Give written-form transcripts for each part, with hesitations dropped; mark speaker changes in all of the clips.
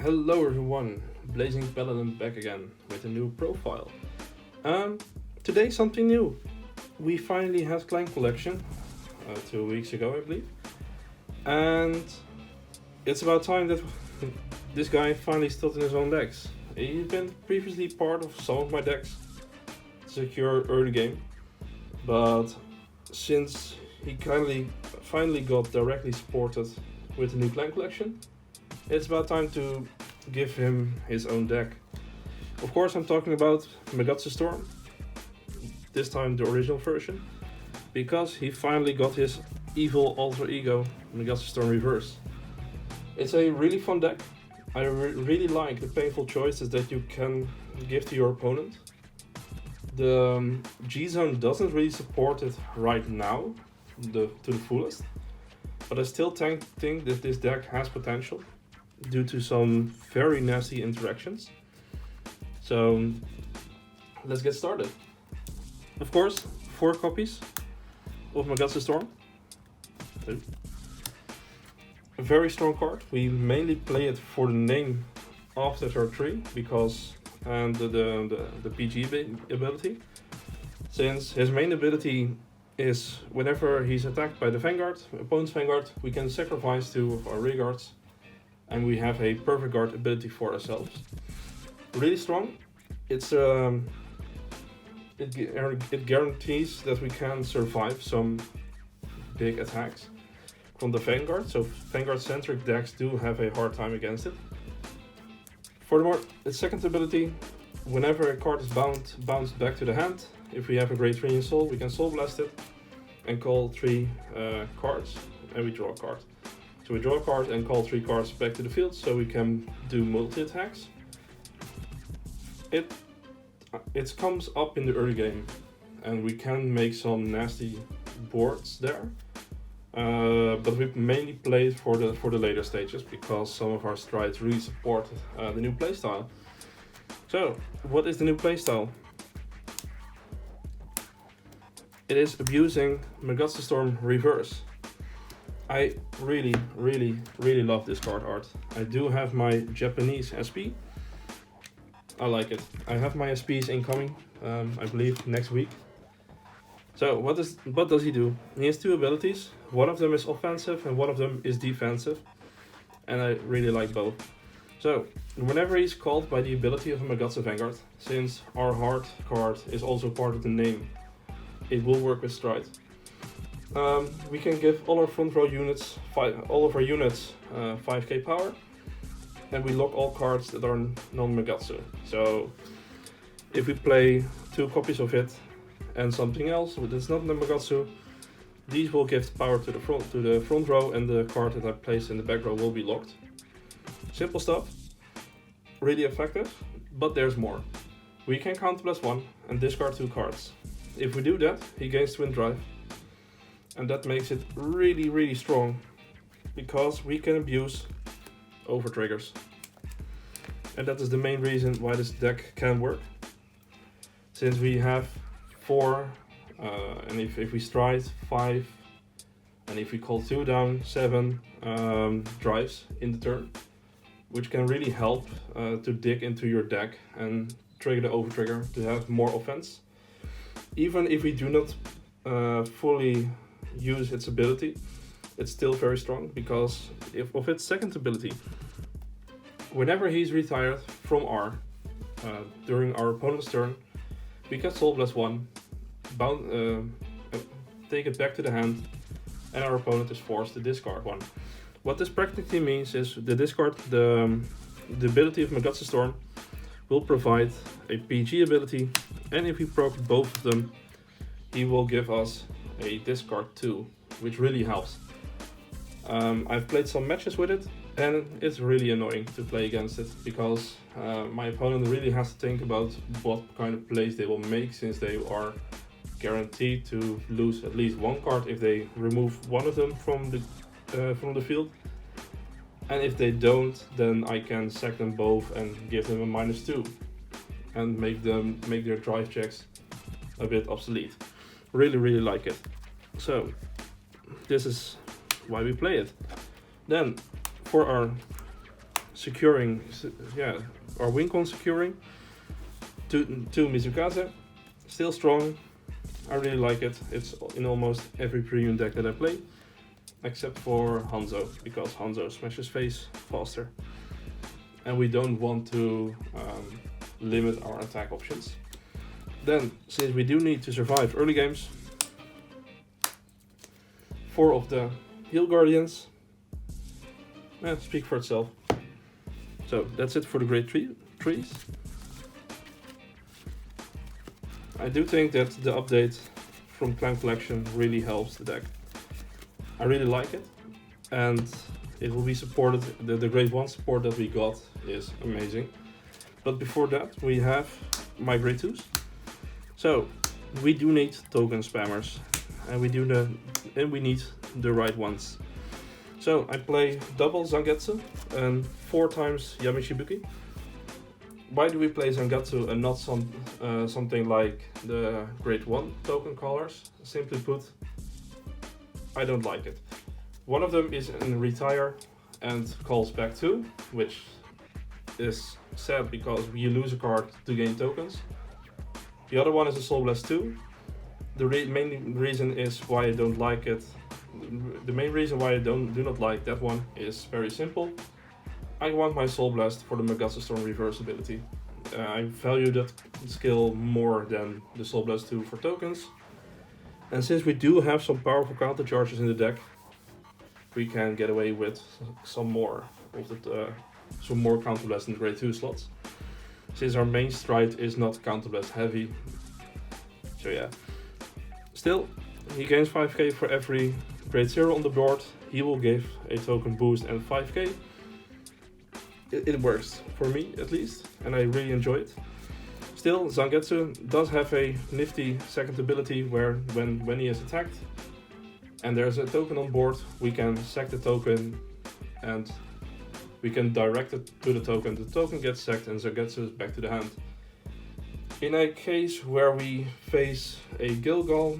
Speaker 1: Hello everyone, Blazing Paladin back again with a new profile. Today something new. We finally had Clan Collection 2 weeks ago, I believe, and it's about time that this guy finally started his own decks. He's been previously part of some of my decks to secure early game, but since he finally got directly supported with the new Clan Collection, it's about time to give him his own deck. Of course, I'm talking about Magatsu Storm, this time the original version, because he finally got his evil alter ego, Magatsu Storm Reverse. It's a really fun deck. I really like the painful choices that you can give to your opponent. The G-Zone doesn't really support it right now, to the fullest, but I still think that this deck has potential due to some very nasty interactions. So let's get started. Of course, 4 copies of Magatsu Storm. A very strong card. We mainly play it for the name of the turn 3 because and the PG ability. Since his main ability is whenever he's attacked by the Vanguard, opponent's Vanguard, we can sacrifice 2 of our rear guards and we have a perfect guard ability for ourselves. Really strong. It guarantees that we can survive some big attacks from the Vanguard, so Vanguard-centric decks do have a hard time against it. Furthermore, its second ability, whenever a card is bounced back to the hand, if we have a grade 3 in Soul, we can Soul Blast it and call 3 cards, and we draw a card. So we draw a card and call 3 cards back to the field, so we can do multi-attacks. It comes up in the early game, and we can make some nasty boards there. But we mainly play it for the later stages because some of our strides really support the new playstyle. So, what is the new playstyle? It is abusing Magatsu Storm Reverse. I really love this card art. I do have my Japanese SP. I like it. I have my SPs incoming, I believe next week. So what does he do? He has 2 abilities. One of them is offensive and one of them is defensive. And I really like both. So whenever he's called by the ability of a Magatsu Vanguard, since our heart card is also part of the name, it will work with Stride. We can give all our front row units, all of our units 5k power, and we lock all cards that are non-Magatsu. So if we play 2 copies of it and something else that's not the Magatsu, these will give power to the front row, and the card that I place in the back row will be locked. Simple stuff, really effective, but there's more. We can counterblast 1 and discard 2 cards. If we do that, he gains Twin Drive, and that makes it really strong because we can abuse over triggers, and that is the main reason why this deck can work. Since we have 4 and if we stride 5, and if we call 2 down, 7 drives in the turn, which can really help to dig into your deck and trigger the over trigger to have more offense. Even if we do not fully use its ability, it's still very strong because of its second ability. Whenever he's retired from R during our opponent's turn, we can Soul Blast 1, take it back to the hand, and our opponent is forced to discard 1. What this practically means is the ability of Magatsu Storm will provide a PG ability, and if we proc both of them, he will give us a discard 2, which really helps. I've played some matches with it, and it's really annoying to play against it because my opponent really has to think about what kind of plays they will make, since they are guaranteed to lose at least 1 card if they remove 1 of them from the field. And if they don't, then I can sack them both and give them a -2 and make their drive checks a bit obsolete. Really like it. So this is why we play it. Then for our securing, our win con securing. Two Mizukaze, still strong. I really like it. It's in almost every premium deck that I play, except for Hanzo, because Hanzo smashes face faster. And we don't want to limit our attack options. Then, since we do need to survive early games, 4 of the Heal Guardians speak for itself. So that's it for the Great Trees. I do think that the update from Clan Collection really helps the deck. I really like it, and it will be supported. The Grade 1 support that we got is amazing. But before that, we have my Grade 2s. So we do need token spammers, and we need the right ones. So I play double Zangetsu and 4 times Yamishibuki. Why do we play Zangetsu and not something like the Grade 1 token callers? Simply put, I don't like it. One of them is in retire and calls back 2, which is sad because you lose a card to gain tokens. The other one is a Soul Blast 2. The main reason is why I don't like it. The main reason why I do not like that one is very simple. I want my Soul Blast for the Magatsu Storm reverse ability. I value that skill more than the Soul Blast 2 for tokens. And since we do have some powerful counter charges in the deck, we can get away with some more counter blast in the Grade 2 slots. Since our main stride is not counter blast heavy. So yeah. Still, he gains 5k for every Grade 0 on the board. He will give a token boost and 5k. It works, for me at least, and I really enjoy it. Still, Zangetsu does have a nifty second ability where when he is attacked and there's a token on board, we can sack the token and we can direct it to the token. The token gets sacked and Zangetsu is back to the hand. In a case where we face a Gilgal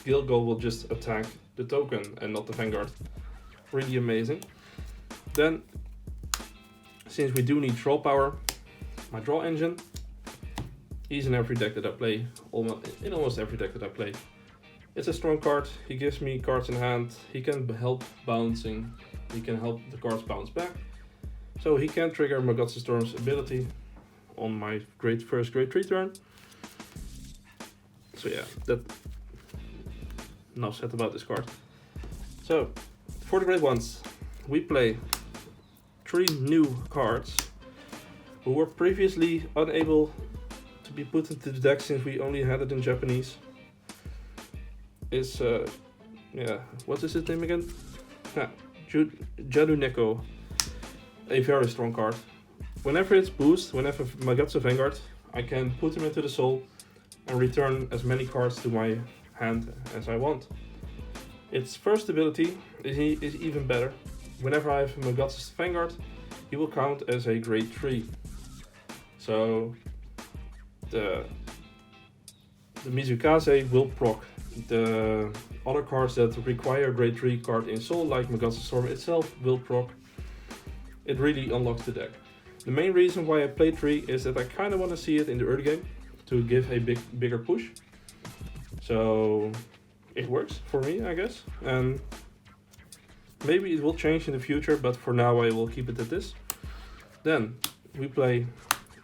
Speaker 1: will just attack the token and not the Vanguard. Really amazing. Then, since we do need draw power, my draw engine, he's in every deck that I play, almost every deck that I play. It's a strong card, he gives me cards in hand, he can help bouncing, he can help the cards bounce back. So he can trigger Magatsu Storm's ability on my first Grade 3 turn. So yeah, enough said about this card. So, for the Grade 1s, we play 3 new cards who were previously unable to be put into the deck since we only had it in Japanese. Is what is his name again? Jaduneko. A very strong card. Whenever it's boost, whenever Magatsu Vanguard, I can put him into the soul and return as many cards to my hand as I want. Its first ability is even better. Whenever I have Magatsu's Vanguard, he will count as a Grade 3. So the Mizukaze will proc. The other cards that require Grade 3 card in soul, like Magatsu Storm itself, will proc. It really unlocks the deck. The main reason why I play 3 is that I kind of want to see it in the early game to give a bigger push. So it works for me, I guess. And maybe it will change in the future, but for now I will keep it at this. Then we play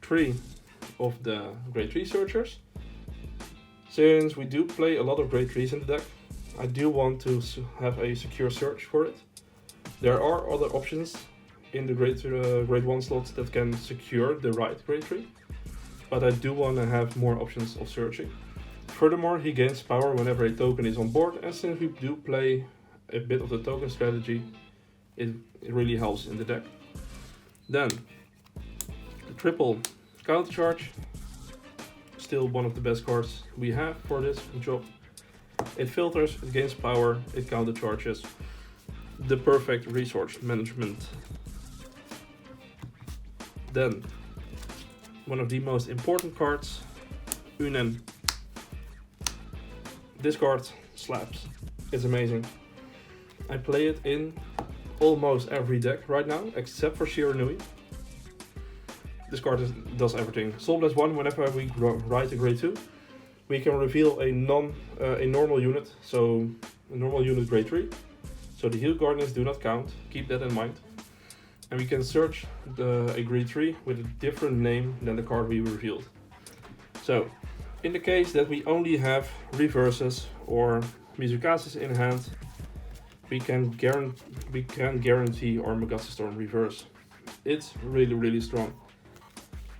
Speaker 1: 3 of the Grade 3 Searchers. Since we do play a lot of Grade 3s in the deck, I do want to have a secure search for it. There are other options in the Grade 1 slots that can secure the right Grade 3, but I do want to have more options of searching. Furthermore, he gains power whenever a token is on board, and since we do play a bit of the token strategy, it really helps in the deck. Then, the triple counter charge, still one of the best cards we have for this job. It filters, it gains power, it counter charges. The perfect resource management. Then, one of the most important cards, Oonan. This card slaps. It's amazing. I play it in almost every deck right now, except for Shiranui. this card does everything. Soul Blast 1, whenever we ride a grade 2, we can reveal a normal unit, so a normal unit grade 3. So the heal guardians do not count, keep that in mind. And we can search a grade 3 with a different name than the card we revealed. So, in the case that we only have reverses or Mizukazes in hand, we can guarantee our Magatsu Storm reverse. It's really, really strong.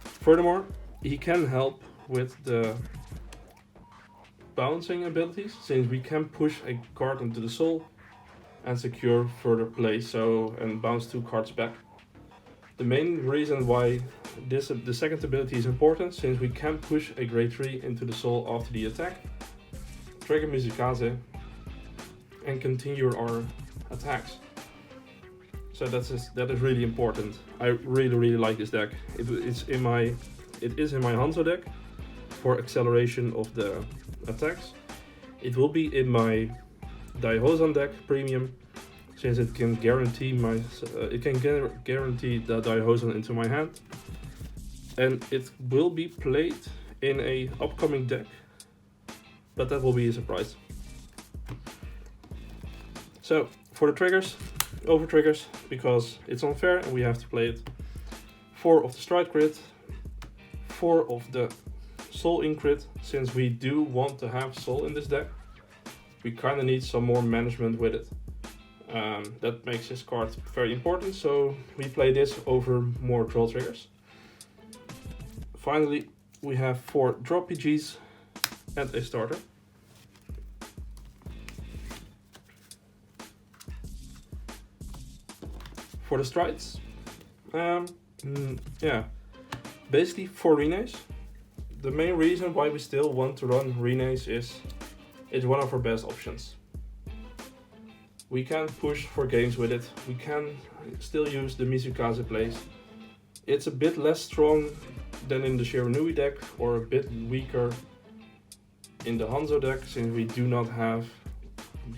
Speaker 1: Furthermore, he can help with the bouncing abilities, since we can push a card into the soul and secure further play, and bounce 2 cards back. The main reason why the second ability is important, since we can push a grade 3 into the soul after the attack, trigger Mizukaze, and continue our attacks. So that is really important. I really like this deck. It is in my Hanzo deck for acceleration of the attacks. It will be in my Daihozan deck premium, since it can guarantee guarantee the Daihozan into my hand, and it will be played in a upcoming deck, but that will be a surprise. So for the triggers, over triggers, because it's unfair and we have to play it. 4 of the stride crit, 4 of the soul in crit, since we do want to have soul in this deck. We kind of need some more management with it. That makes this card very important, so we play this over more draw triggers. Finally, we have 4 drop PGs and a starter. For the strides, basically 4 Renays. The main reason why we still want to run Renays is it's one of our best options. We can push for games with it. We can still use the Mizukaze plays. It's a bit less strong than in the Shiranui deck, or a bit weaker in the Hanzo deck, since we do not have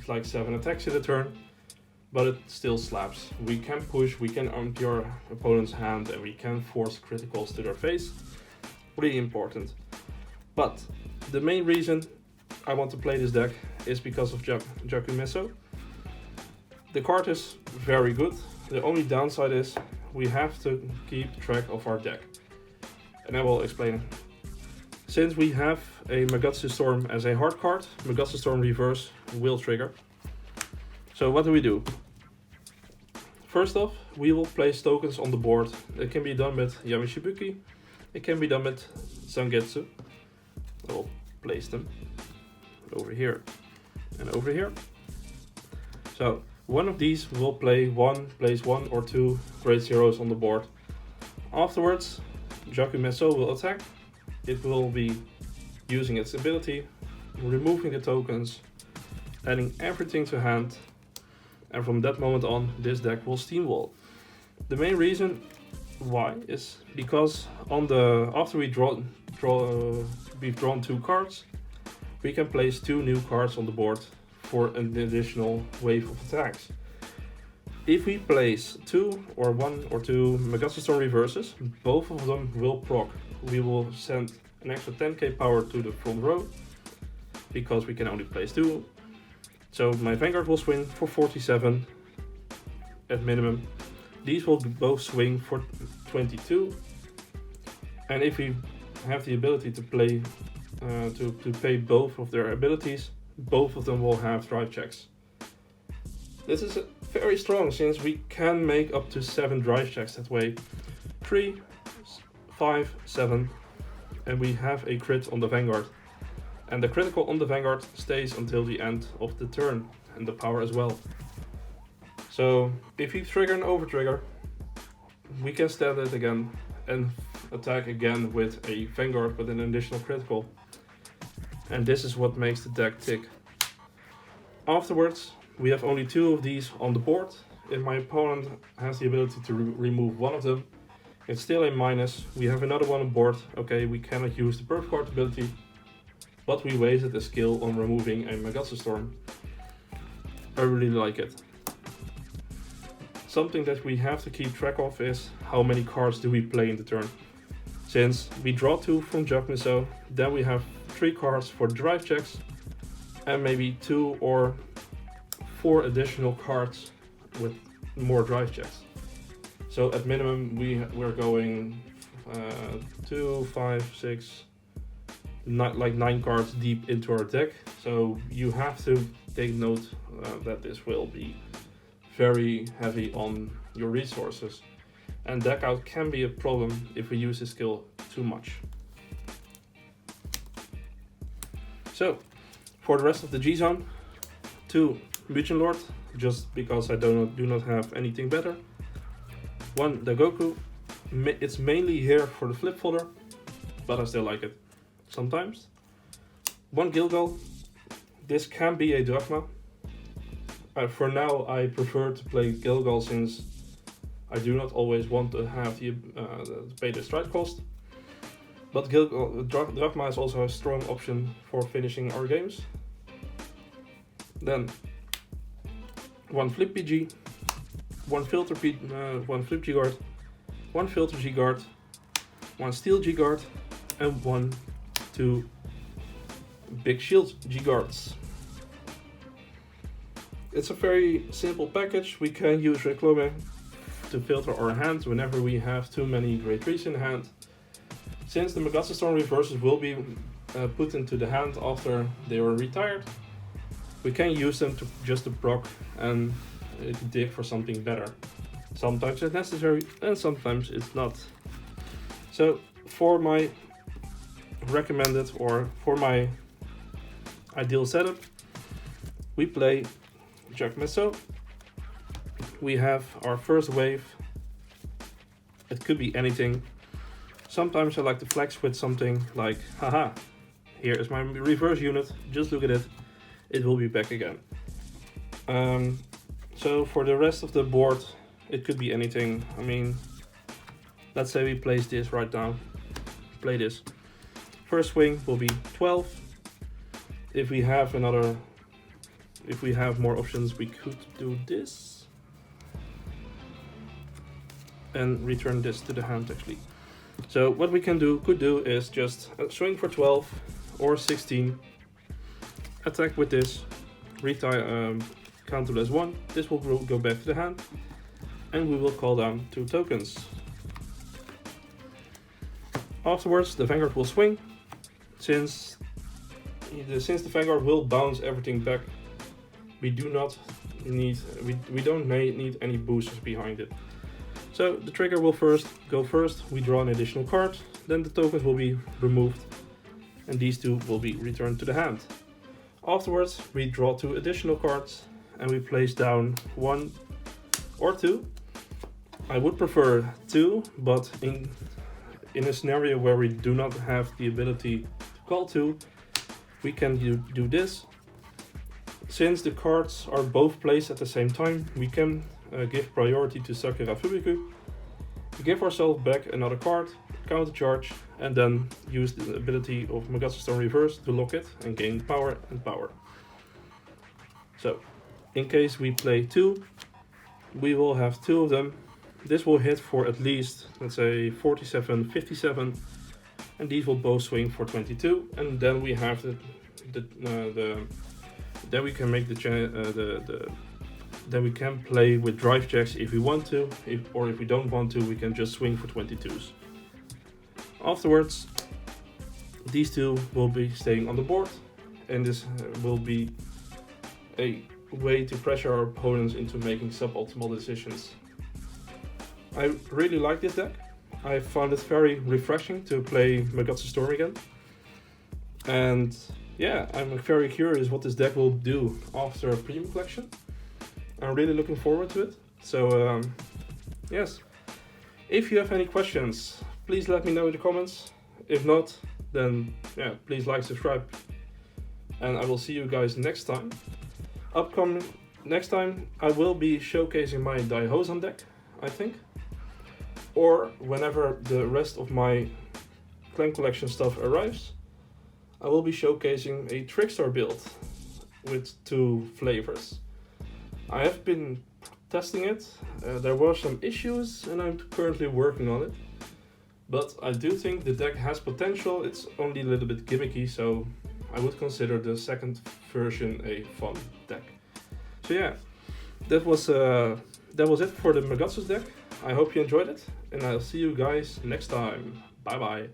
Speaker 1: like 7 attacks in a turn, but it still slaps. We can push, we can empty our opponent's hand, and we can force criticals to their face. Really important. But the main reason I want to play this deck is because of Jakumeso. The card is very good. The only downside is we have to keep track of our deck, and I will explain it. Since we have a Magatsu Storm as a hard card, Magatsu Storm Reverse will trigger. So what do? First off, we will place tokens on the board. It can be done with Yamishibuki, it can be done with Zangetsu. I will place them over here and over here. So one of these will place 1 or 2 grade zeros on the board. Afterwards, Jakumeso will attack. It will be using its ability, removing the tokens, adding everything to hand, and from that moment on, this deck will steamwall. The main reason why is because after we've drawn 2 cards, we can place 2 new cards on the board for an additional wave of attacks. If we place 2 or 1 or 2 Magatsu Storm reverses, both of them will proc. We will send an extra 10k power to the front row, because we can only place 2. So my Vanguard will swing for 47 at minimum. These will both swing for 22. And if we have the ability to play to pay both of their abilities, both of them will have drive checks. This is very strong, since we can make up to 7 drive checks that way. 3, 5, 7, and we have a crit on the Vanguard. And the critical on the Vanguard stays until the end of the turn, and the power as well. So if we trigger an over trigger, we can stand it again and attack again with a Vanguard with an additional critical. And this is what makes the deck tick. Afterwards, we have only 2 of these on the board. If my opponent has the ability to remove one of them, it's still a minus. We have another one on board. Okay, we cannot use the Perf card ability, but we wasted a skill on removing a Magatsu Storm. I really like it. Something that we have to keep track of is how many cards do we play in the turn. Since we draw 2 from Jugmiso, then we have 3 cards for drive checks, and maybe 2 or 4 additional cards with more drive checks. So at minimum we're going 2, 5, 6, like 9 cards deep into our deck. So you have to take note that this will be very heavy on your resources. And deck out can be a problem if we use this skill too much. So, for the rest of the G-Zone, 2 Mugen Lord, just because I do not have anything better. 1 Dagoku, it's mainly here for the flip folder, but I still like it sometimes. 1 Gilgal, this can be a Dogma. For now I prefer to play Gilgal since I do not always want to have the pay the strike cost. But Drachma is also a strong option for finishing our games. Then 1 Flip PG, 1 Filter one Flip G Guard, 1 Filter G Guard, 1 Steel G Guard, and 2 Big Shield G Guards. It's a very simple package. We can use Reclame to filter our hand whenever we have too many Great Trees in hand. Since the Magatsu Storm reverses will be put into the hand after they were retired, we can use them to just to proc and dig for something better. Sometimes it's necessary and sometimes it's not. So for my recommended or for my ideal setup, we play Jugmeso. We have our first wave. It could be anything. Sometimes I like to flex with something like, haha, here is my reverse unit, just look at it, it will be back again. So for the rest of the board, it could be anything. I mean, let's say we place this right now, play this. First swing will be 12. If we have more options, we could do this. And return this to the hand actually. So what we could do is just swing for 12 or 16, attack with this, retire, counter as 1, this will go back to the hand, and we will call down 2 tokens. Afterwards the Vanguard will swing. Since the Vanguard will bounce everything back, we don't need any boosters behind it. So the trigger will go first, we draw an additional card, then the tokens will be removed, and these 2 will be returned to the hand. Afterwards we draw 2 additional cards, and we place down 1 or 2. I would prefer 2, but in a scenario where we do not have the ability to call 2, we can do this. Since the cards are both placed at the same time, we can give priority to Sakura Fubiku, give ourselves back another card, counter charge, and then use the ability of Magatsu Storm Reverse to lock it and gain power and power. So, in case we play 2, we will have 2 of them. This will hit for at least, let's say, 47, 57, and these will both swing for 22, and then we have then we can make then we can play with drive checks if we want to, or if we don't want to, we can just swing for 22s. Afterwards, these 2 will be staying on the board, and this will be a way to pressure our opponents into making suboptimal decisions. I really like this deck. I found it very refreshing to play Magatsu Storm again. And yeah, I'm very curious what this deck will do after a premium collection. I'm really looking forward to it. So yes, if you have any questions, please let me know in the comments. If not, then yeah, please like, subscribe, and I will see you guys next time. Next time I will be showcasing my Daihozan deck, I think, or whenever the rest of my clan collection stuff arrives, I will be showcasing a Trickstar build with 2 flavors. I have been testing it, there were some issues and I'm currently working on it. But I do think the deck has potential. It's only a little bit gimmicky, so I would consider the second version a fun deck. So yeah, that was it for the Magatsu deck. I hope you enjoyed it, and I'll see you guys next time. Bye bye.